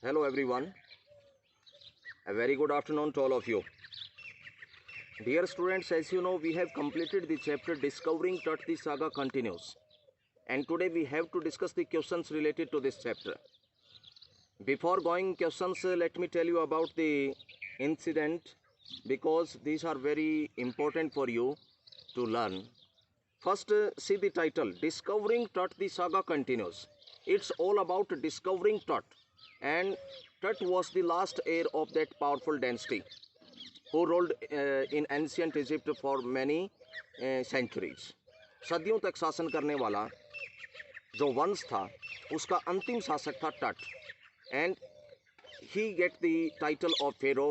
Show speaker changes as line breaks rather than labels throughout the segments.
Hello everyone, a very good afternoon to all of you. Dear students, as you know, we have completed the chapter Discovering Tut the Saga Continues. And today we have to discuss the questions related to this chapter. Before going questions, let me tell you about the incident because these are very important for you to learn. First, see the title, Discovering Tut the Saga Continues. It's all about discovering Tut. And Tut was the last heir of that powerful dynasty who ruled in ancient Egypt for many centuries. सदियों तक शासन करने वाला जो वंश था उसका अंतिम शासक था Tut and he get the title of pharaoh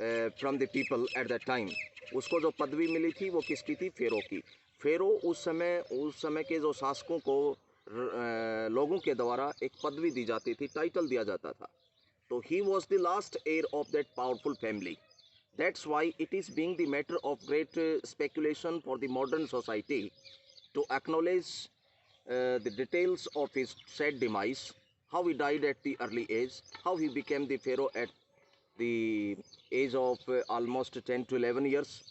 from the people at that time. उसको जो पदवी मिली थी वो किसकी थी? फेरो की. फेरो उस समय के जो शासकों को लोगों के द्वारा एक पदवी दी जाती थी, टाइटल दिया जाता था. So he was the last heir of that powerful family. That's why it is being the matter of great speculation for the modern society to acknowledge the details of his sad demise, how he died at the early age, how he became the pharaoh at the age of almost 10 to 11 years.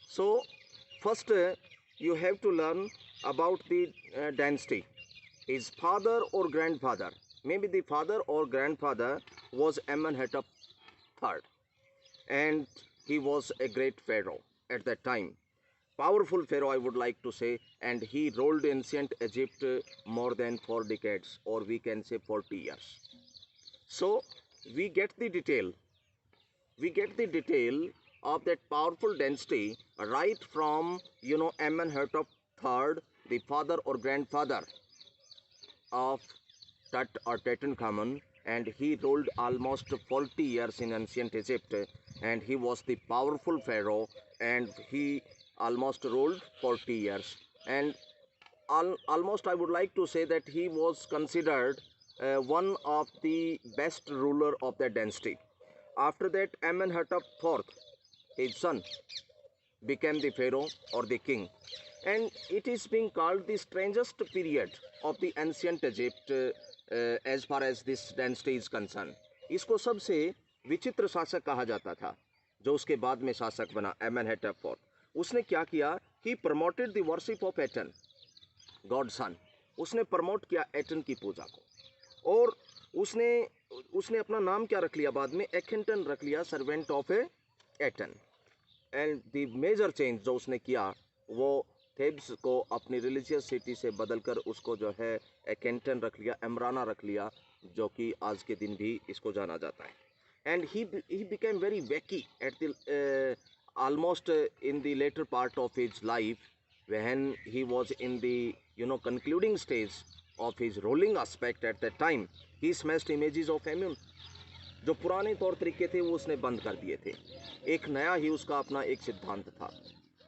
So first you have to learn about the dynasty. His father or grandfather, maybe the father or grandfather, was Amenhotep III, and he was a great pharaoh at that time. Powerful pharaoh, I would like to say, and he ruled ancient Egypt more than 4 decades, or we can say 40 years. So we get the detail. We get the detail of that powerful dynasty right from, Amenhotep III, the father or grandfather of Tut or Tutankhamun, and he ruled almost 40 years in ancient Egypt, and he was the powerful pharaoh, and he almost ruled 40 years, and almost I would like to say that he was considered one of the best ruler of that dynasty. After that, Amenhotep IV, his son, became the pharaoh or the king, and it is being called the strangest period of the ancient Egypt as far as this dynasty is concerned. इसको सबसे विचित्र शासक कहा जाता था जो उसके बाद में शासक बना एमेनहेटप IV. उसने क्या किया? He promoted the worship of Aten, God sun. उसने प्रमोट किया एटन की पूजा को, और उसने अपना नाम क्या रख लिया बाद में? एखेंटन रख लिया, servant of Aten. And the major change जो उसने किया वो थेब्स को अपनी रिलीजियस सिटी से बदलकर उसको जो है एकेंटन रख लिया, एमराना रख लिया, जो कि आज के दिन भी इसको जाना जाता है. एंड ही बिकेम वेरी वेकी at the almost in the later part of his life when he was in the concluding stage of his ruling aspect at that time. He smashed images of Amun. जो पुराने तौर तरीके थे वो उसने बंद कर दिए थे. एक नया ही उसका अपना एक सिद्धांत था,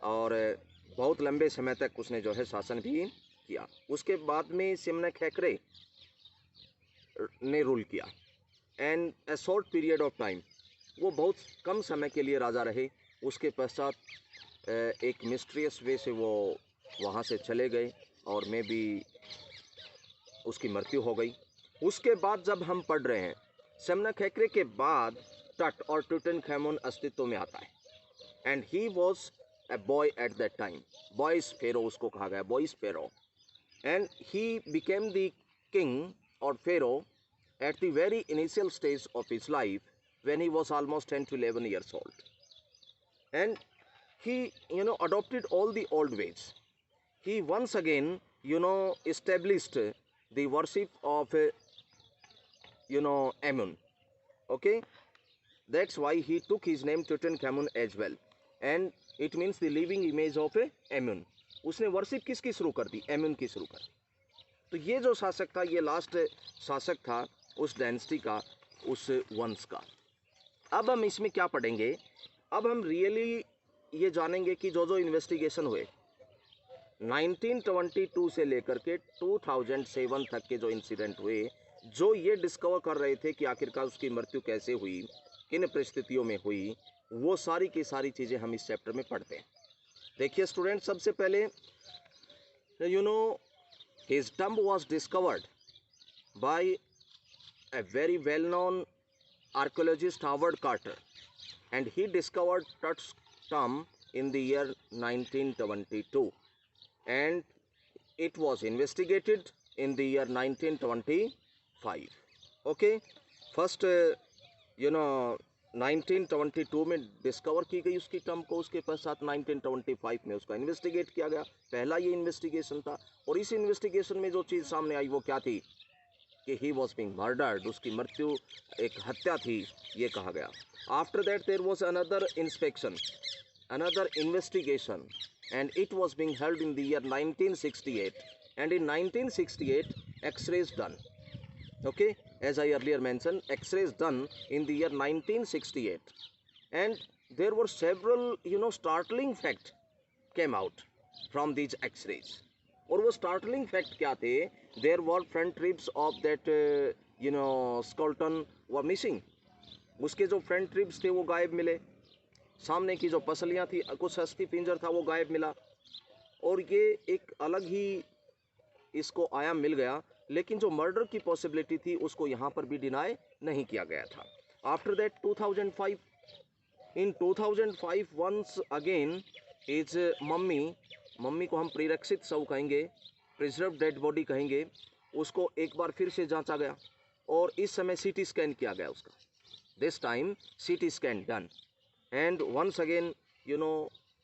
और बहुत लंबे समय तक उसने जो है शासन भी किया. उसके बाद में सिमनक हैकरे ने रूल किया, and A short period of time, वो बहुत कम समय के लिए राजा रहे. उसके पश्चात एक मिस्ट्रियस वे से वो वहाँ से चले गए, और मे बी उसकी मृत्यु हो गई. उसके बाद जब हम पढ़ रहे हैं, सिमनक हैकरे के बाद टट और टुटनखामुन अस्तित्व में आता है, and he was a boy at that time. Boy's pharaoh उसको कहा गया, boy's pharaoh, and he became the king or pharaoh at the very initial stage of his life when he was almost 10 to 11 years old, and he adopted all the old ways. He once again established the worship of Amun. Okay, that's why he took his name Tutankhamun as well, and it means the living image of Amun. उसने worship किसकी शुरू कर दी? एमुन की शुरू कर दी. तो ये जो शासक था, ये लास्ट शासक था उस डायनेस्टी का, उस वंश का. अब हम इसमें क्या पढ़ेंगे? अब हम रियली ये जानेंगे कि जो इन्वेस्टिगेशन हुए 1922 से लेकर के 2007 तक के जो इंसिडेंट हुए, जो ये डिस्कवर कर रहे थे कि आखिरकार उसकी मृत्यु कैसे हुई, किन परिस्थितियों में हुई, वो सारी की सारी चीज़ें हम इस चैप्टर में पढ़ते हैं. देखिए स्टूडेंट, सबसे पहले his tomb was discovered by a very well-known archaeologist Howard Carter, and he discovered Tut's tomb in the year 1922, and it was investigated in the year 1925. Okay, first 1922 में डिस्कवर की गई उसकी टर्म को, उसके पश्चात 1925 में उसका इन्वेस्टिगेट किया गया। पहला ये इन्वेस्टिगेशन था, और इस इन्वेस्टिगेशन में जो चीज़ सामने आई वो क्या थी कि ही वॉज बीइंग मर्डर्ड, उसकी मृत्यु एक हत्या थी, ये कहा गया। After that there was another inspection, another investigation, and it was being held in the year 1968, and in 1968 x-rays done. Okay, as I earlier mentioned, x-rays done in the year 1968, and there were several startling fact came out from these x-rays. और वो startling fact क्या थे? There were front ribs of that skeleton were missing. उसके जो front ribs थे वो गायब मिले, सामने की जो पसलियाँ थी, कुछ अस्थि पिंजर था वो गायब मिला, और ये एक अलग ही इसको आयाम मिल गया। लेकिन जो मर्डर की पॉसिबिलिटी थी उसको यहाँ पर भी डिनाई नहीं किया गया था। After that 2005, in 2005 once again is mummy को हम प्रिरक्षित शव कहेंगे, प्रिजर्व डेड बॉडी कहेंगे, उसको एक बार फिर से जांचा गया, और इस समय सीटी स्कैन किया गया उसका। This time CT scan done, and once again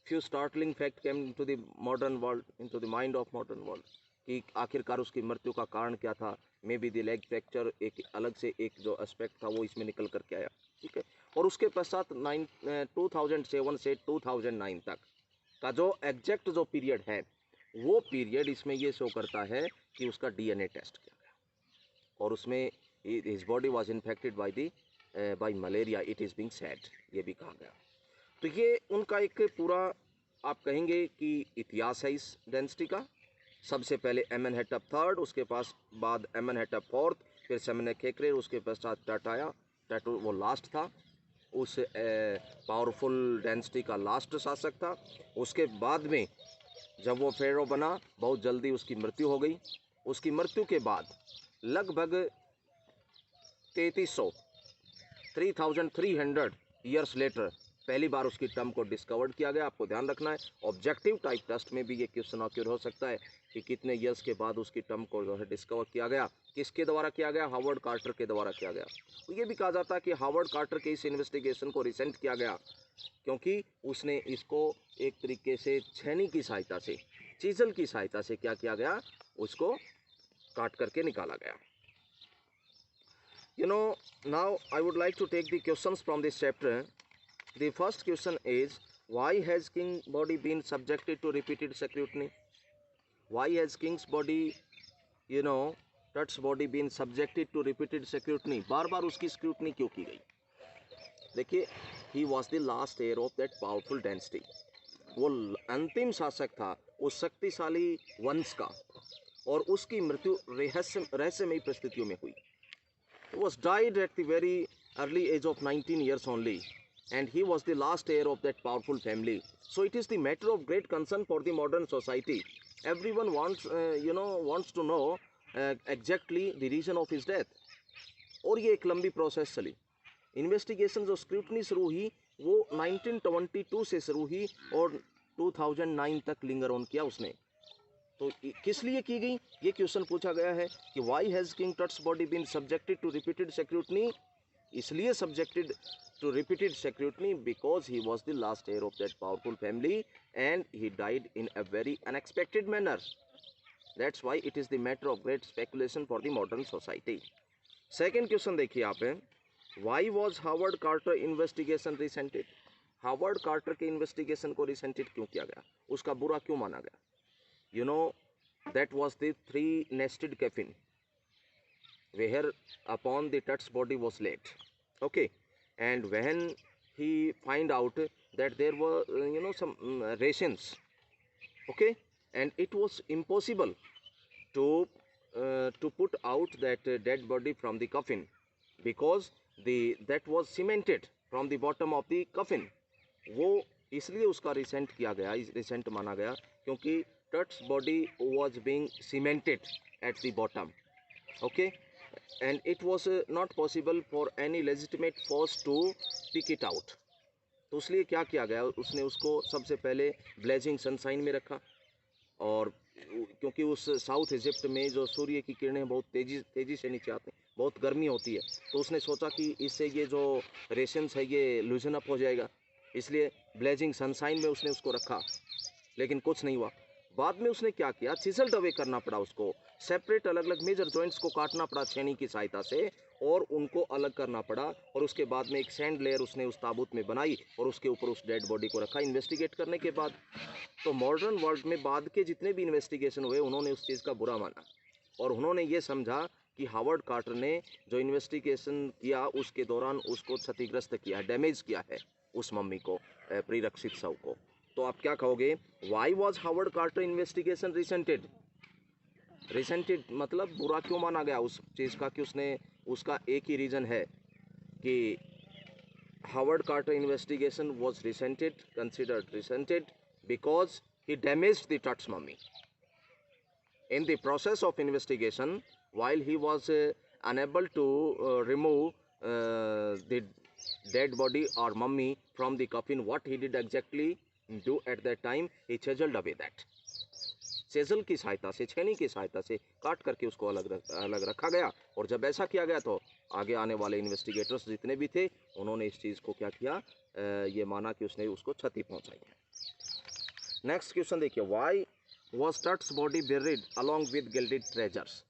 few startling fact came into the modern world, into the mind of modern world, कि आखिरकार उसकी मृत्यु का कारण क्या था। May be the leg fracture, एक अलग से एक जो एस्पेक्ट था वो इसमें निकल करके आया, ठीक है। और उसके पश्चात 2007 से 2009 तक का जो एग्जैक्ट जो पीरियड है, वो पीरियड इसमें ये शो करता है कि उसका डीएनए टेस्ट किया गया, और उसमें his body was infected by malaria, it is being sad, ये भी कहा गया। तो ये उनका एक पूरा आप कहेंगे कि इतिहास है इस डेंसिटी का। सबसे पहले एमेनहेटप थर्ड, उसके बाद एमेनहेटप फोर्थ, फिर सेमनेखेक्रे, उसके पश्चात टट आया। टट वो लास्ट था, उस पावरफुल डेंसिटी का लास्ट शासक था। उसके बाद में जब वो फेरो बना, बहुत जल्दी उसकी मृत्यु हो गई। उसकी मृत्यु के बाद लगभग 3300 ईयर्स लेटर पहली बार उसकी टर्म को डिस्कवर्ड किया गया। आपको ध्यान रखना है, ऑब्जेक्टिव टाइप टेस्ट में भी ये क्वेश्चन ऑक्यूर हो सकता है कि कितने ईयर्स के बाद उसकी टर्म को जो है डिस्कवर किया गया, किसके द्वारा किया गया, हावर्ड कार्टर के द्वारा किया गया। तो ये भी कहा जाता है कि हावर्ड कार्टर के इस इन्वेस्टिगेशन को रिसेंट किया गया, क्योंकि उसने इसको एक तरीके से छेनी की सहायता से, चीजल की सहायता से क्या किया गया, उसको काट करके निकाला गया। Now I would like to take the questions from this chapter. The first question is, why has king's body been subjected to repeated scrutiny? Why has king's body, Tut's body been subjected to repeated scrutiny? बार बार उसकी scrutiny क्यों की गई? देखिए, he was the last heir of that powerful dynasty. वो अंतिम शासक था उस शक्तिशाली वंश का, और उसकी मृत्यु रहस्यमयी परिस्थितियों में हुई। Was died at the very early age of 19 years only, and he was the last heir of that powerful family. So it is the matter of great concern for the modern society. Everyone wants to know exactly the reason of his death. और ये एक लंबी process चली। Investigation जो scrutiny शुरू हुई वो 1922 से शुरू हुई और 2009 तक लिंगर ऑन किया उसने। तो किस लिए की गई, ये क्वेश्चन पूछा गया है कि why has king Tut's body been subjected to repeated scrutiny? इसलिए subjected to repeated scrutiny because he was the last heir of that powerful family and he died in a very unexpected manner. That's why it is the matter of great speculation for the modern society. Second question देखिए आप, why was Howard Carter investigation resented? Howard Carter के investigation को resented क्यों किया गया, उसका बुरा क्यों माना गया? That was the three-nested coffin where upon the Tut's body was laid. Okay, and when he find out that there were some rations, okay, and it was impossible to put out that dead body from the coffin because that was cemented from the bottom of the coffin. वो इसलिए उसका recent किया गया, recent माना गया क्योंकि Tut's body was being cemented at the bottom. Okay, and it was not possible for any legitimate force to pick it out. तो इसलिए क्या किया गया, उसने उसको सबसे पहले ब्लेजिंग सनसाइन में रखा, और क्योंकि उस साउथ इजिप्ट में जो सूर्य की किरणें बहुत तेज़ी से नीचे आती हैं, बहुत गर्मी होती है, तो उसने सोचा कि इससे ये जो रेशंस है ये लूजन अप हो जाएगा, इसलिए ब्लेजिंग सनसाइन में उसने उसको रखा, लेकिन कुछ नहीं हुआ। बाद में उसने क्या किया, चिजल्ड अवे करना पड़ा उसको, सेपरेट अलग अलग मेजर जॉइंट्स को काटना पड़ा छेनी की सहायता से, और उनको अलग करना पड़ा, और उसके बाद में एक सैंड लेयर उसने उस ताबूत में बनाई और उसके ऊपर उस डेड बॉडी को रखा इन्वेस्टिगेट करने के बाद। तो मॉडर्न वर्ल्ड में बाद के जितने भी इन्वेस्टिगेशन हुए उन्होंने उस चीज़ का बुरा माना, और उन्होंने ये समझा कि हावर्ड कार्टर ने जो इन्वेस्टिगेशन किया उसके दौरान उसको क्षतिग्रस्त किया, डैमेज किया है उस मम्मी को, परिरक्षित शव को। तो आप क्या कहोगे, why was Howard Carter investigation resented? Resented मतलब बुरा क्यों माना गया उस चीज़ का, कि उसने, उसका एक ही रीज़न है कि Howard Carter investigation was resented, considered resented because he damaged the Tut's mummy. In the process of investigation, while he was unable to remove the dead body or mummy from the coffin, what he did exactly do at that time, he chiseled away that. चेजल की सहायता से, छेनी की सहायता से काट करके उसको अलग रखा गया, और जब ऐसा किया गया तो आगे आने वाले इन्वेस्टिगेटर्स जितने भी थे उन्होंने इस चीज़ को क्या किया, ये माना कि उसने उसको क्षति पहुंचाई है। नेक्स्ट क्वेश्चन देखिए, why was Tut's body buried along with gilded treasures?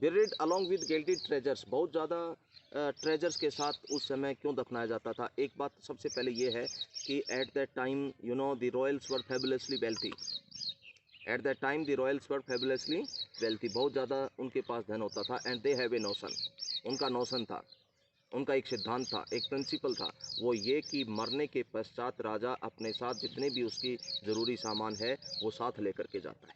Buried along with gilded treasures, बहुत ज़्यादा ट्रेजर्स के साथ उस समय क्यों दफनाया जाता था? एक बात सबसे पहले ये है कि at that time you know the royals were fabulously wealthy. At that time the royals were fabulously wealthy, बहुत ज़्यादा उनके पास धन होता था, and they have a notion, उनका नोशन था, उनका एक सिद्धांत था, एक प्रिंसिपल था, वो ये कि मरने के पश्चात राजा अपने साथ जितने भी उसकी ज़रूरी सामान है वो साथ लेकर के जाता है।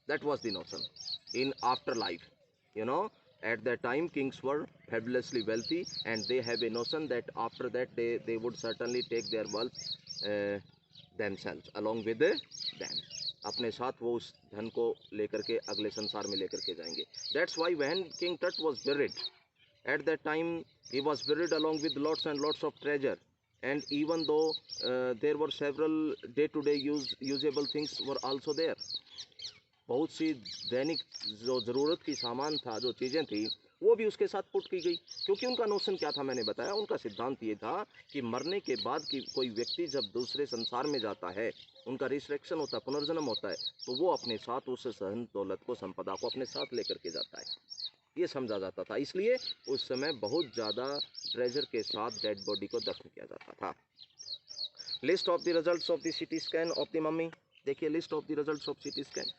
That was the notion in after life, you know at that time kings were fabulously wealthy and they have a notion that after that they would certainly take their wealth themselves along with them, अपने साथ वो उस धन को लेकर के अगले संसार में लेकर के जाएंगे। That's why when king Tut was buried, at that time he was buried along with lots and lots of treasure, and even though there were several day-to-day usable things were also there, बहुत सी दैनिक जो ज़रूरत की सामान था, जो चीज़ें थी, वो भी उसके साथ पुट की गई, क्योंकि उनका नोशन क्या था, मैंने बताया, उनका सिद्धांत ये था कि मरने के बाद की कोई व्यक्ति जब दूसरे संसार में जाता है, उनका रिसरेक्शन होता है, पुनर्जन्म होता है, तो वो अपने साथ उस धन दौलत को, संपदा को अपने साथ लेकर के जाता है, ये समझा जाता था। इसलिए उस समय बहुत ज़्यादा ट्रेजर के साथ डेड बॉडी को दफन किया जाता था। List of the results of the CT scan of the mummy, देखिए list of the results of CT scan.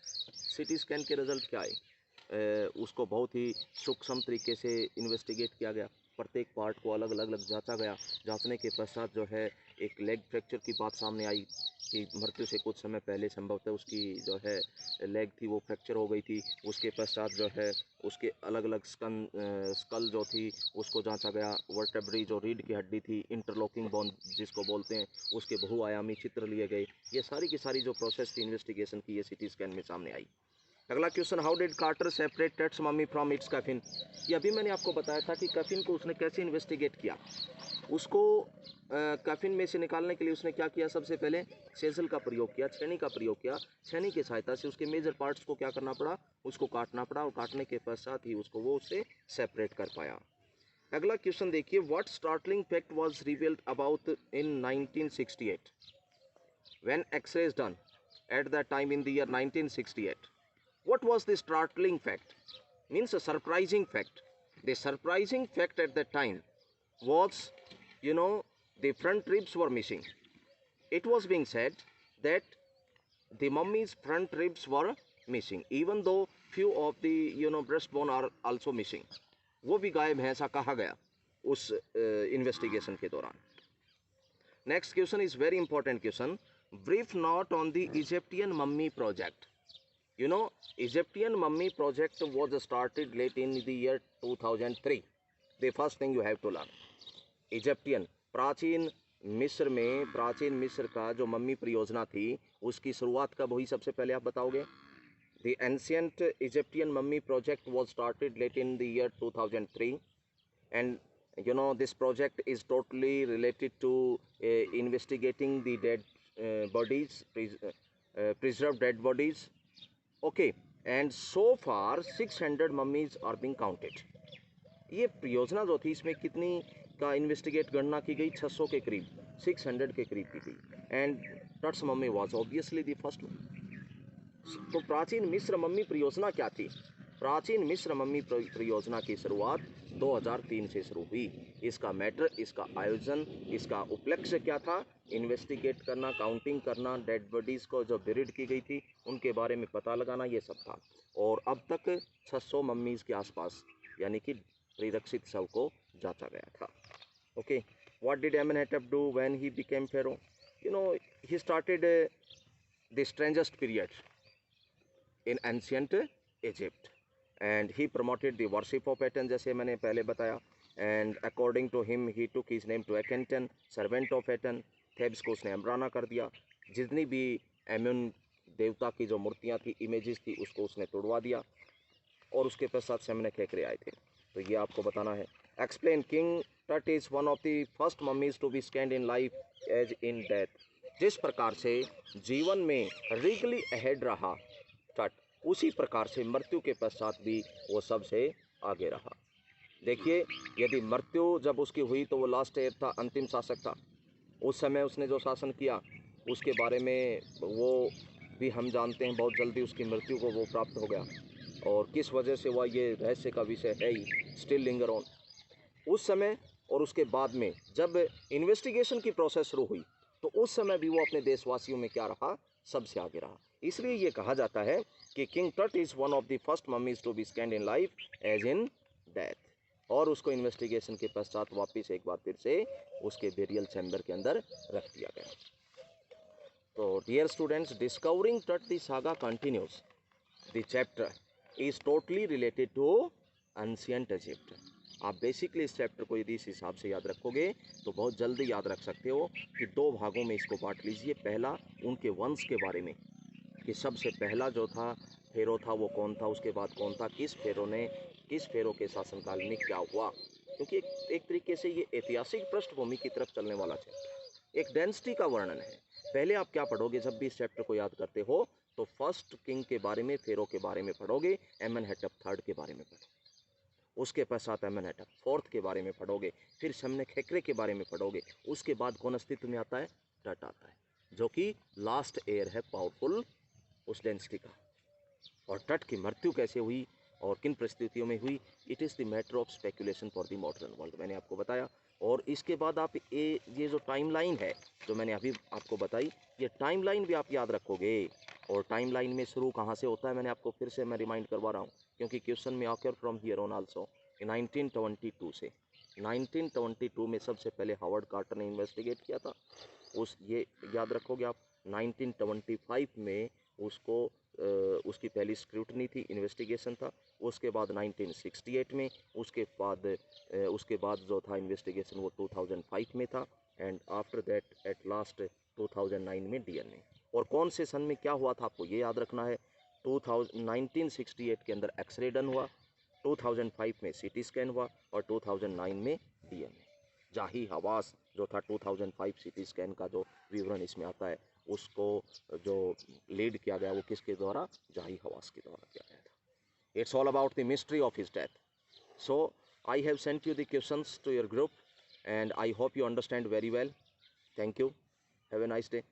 CT scan के रिजल्ट क्या आए, उसको बहुत ही सूक्ष्म तरीके से इन्वेस्टिगेट किया गया, प्रत्येक पार्ट को अलग अलग जांचा गया। जांचने के पश्चात जो है एक लेग फ्रैक्चर की बात सामने आई कि मृत्यु से कुछ समय पहले संभवतः उसकी जो है लेग थी वो फ्रैक्चर हो गई थी। उसके पश्चात जो है उसके अलग अलग स्कल जो थी उसको जांचा गया, वर्टेब्री जो रीढ़ की हड्डी थी, इंटरलॉकिंग बोन जिसको बोलते हैं, उसके बहुआयामी चित्र लिए गए। ये सारी की सारी जो प्रोसेस थी इन्वेस्टिगेशन की, ये सिटी स्कैन में सामने आई। अगला question, how did Carter separate Tut's mummy from its coffin? ये अभी मैंने आपको बताया था कि कफिन को उसने कैसे इन्वेस्टिगेट किया। उसको कफिन में से निकालने के लिए उसने क्या किया, सबसे पहले सेजल का प्रयोग किया, छेनी का प्रयोग किया। छेनी की सहायता से उसके मेजर पार्ट्स को क्या करना पड़ा, उसको काटना पड़ा, और काटने के पश्चात ही उसको वो उससे सेपरेट कर पाया। अगला क्वेश्चन देखिए, what startling fact was revealed about in 1968 when X-ray is done at that time in the year 1968? What was the startling fact? Means a surprising fact. The surprising fact at that time was, you know, the front ribs were missing. It was being said that the mummy's front ribs were missing, even though few of the, you know, breastbone are also missing. वो भी गायब है ऐसा कहा गया उस investigation के दौरान। Next question is very important question, brief note on the Egyptian mummy project. You know, Egyptian mummy project was started late in the year 2003. The first thing you have to learn, Egyptian, प्राचीन मिस्र का जो mummy परियोजना थी उसकी शुरुआत कब हुई, सबसे पहले आप बताओगे? The ancient Egyptian mummy project was started late in the year 2003, and this project is totally related to investigating the dead bodies, preserved dead bodies. Okay, and so far 600 mummies are being counted. ये योजना जो थी इसमें कितनी का investigate गणना की गई? 600 के करीब, 600 के करीब की गई, and Tut's mummy was obviously the first one. तो प्राचीन मिस्र मम्मी परियोजना क्या थी? प्राचीन मिस्र मम्मी परियोजना की शुरुआत 2003 से शुरू हुई। इसका मैटर, इसका आयोजन, इसका उपलक्ष्य क्या था? इन्वेस्टिगेट करना, काउंटिंग करना, डेड बॉडीज़ को जो बेरिड की गई थी उनके बारे में पता लगाना, ये सब था। और अब तक 600 मम्मीज़ के आसपास यानी कि परिरक्षित शव को जांचा गया था। Okay, what did Amenhotep do when he became pharaoh? He started the strangest period in ancient Egypt, and he promoted the worship of Aten, जैसे मैंने पहले बताया। And according to him he took his name to Akhenaten, servant of Aten. Thebes को उसने अमराना कर दिया। जितनी भी एम्यून देवता की जो मूर्तियाँ थी, इमेजेस थी, उसको उसने तोड़वा दिया, और उसके पश्चात सामने खेकरे आए थे। तो ये आपको बताना है। Explain king Tut is one of the first mummies to be scanned in life as in death. जिस प्रकार से जीवन में रीगली अहेड रहा टट, उसी प्रकार से मृत्यु के पश्चात भी वो सबसे आगे रहा। देखिए, यदि मृत्यु जब उसकी हुई तो वो लास्ट एयर था, अंतिम शासक था। उस समय उसने जो शासन किया उसके बारे में वो भी हम जानते हैं। बहुत जल्दी उसकी मृत्यु को वो प्राप्त हो गया, और किस वजह से हुआ ये रहस्य का विषय है ही, स्टिल लिंगर ऑन। उस समय और उसके बाद में जब इन्वेस्टिगेशन की प्रोसेस शुरू हुई तो उस समय भी वो अपने देशवासियों में क्या रहा? सबसे आगे रहा। इसलिए ये कहा जाता है कि king Tut is one of the first mummies to be scanned in life as in death. और उसको इन्वेस्टिगेशन के पश्चात वापस एक बार फिर से उसके बेरियल चैम्बर के अंदर रख दिया गया। तो dear students, discovering Tut the saga continues. The chapter is totally related to ancient Egypt. आप बेसिकली इस चैप्टर को यदि इस हिसाब से याद रखोगे तो बहुत जल्दी याद रख सकते हो कि दो भागों में इसको बांट लीजिए। पहला उनके वंश के बारे में, कि सबसे पहला जो था फेरो था वो कौन था, उसके बाद कौन था, किस फेरो के शासनकाल में क्या हुआ। क्योंकि एक तरीके से ये ऐतिहासिक पृष्ठभूमि की तरफ चलने वाला चैप्टर, एक डेंसिटी का वर्णन है। पहले आप क्या पढ़ोगे जब भी इस चैप्टर को याद करते हो? तो फर्स्ट किंग के बारे में, फेरो के बारे में पढ़ोगे, एमेनहेटप थर्ड के बारे में पढ़ोगे, उसके पश्चात एमेनहेटप फोर्थ के बारे में पढ़ोगे, फिर शमने खेकरे के बारे में पढ़ोगे, उसके बाद कौन अस्तित्व में आता है? टट आता है, जो कि लास्ट एयर है पावरफुल उस डेंसिटी का। और टट की मृत्यु कैसे हुई और किन परिस्थितियों में हुई, it is the matter of speculation for the modern world, मैंने आपको बताया। और इसके बाद आप ये जो टाइमलाइन है जो मैंने अभी आपको बताई, ये टाइमलाइन भी आप याद रखोगे। और टाइमलाइन में शुरू कहाँ से होता है, मैंने आपको फिर से मैं रिमाइंड करवा रहा हूँ, क्योंकि क्वेश्चन में आकर फ्रॉम हियर ऑन आल्सो 1922 से। 1922 में सबसे पहले हावर्ड कार्टर ने इन्वेस्टिगेट किया था, ये याद रखोगे आप। 1925 में उसकी पहली स्क्रूटनी थी, इन्वेस्टिगेशन था। उसके बाद 1968 में, उसके बाद जो था इन्वेस्टिगेशन वो 2005 में था, and after that at last 2009 में डीएनए। और कौन से सन में क्या हुआ था आपको ये याद रखना है। 1968 के अंदर एक्सरे डन हुआ, 2005 में सीटी स्कैन हुआ, और 2009 में डीएनए। जाही हवास जो था 2005 सीटी स्कैन का जो विवरण इसमें आता है, उसको जो लीड किया गया वो किसके द्वारा? जाही हवास के द्वारा किया गया था। It's all about the mystery of his death. So I have sent you the questions to your group, and I hope you understand very well. Thank you, have a nice day.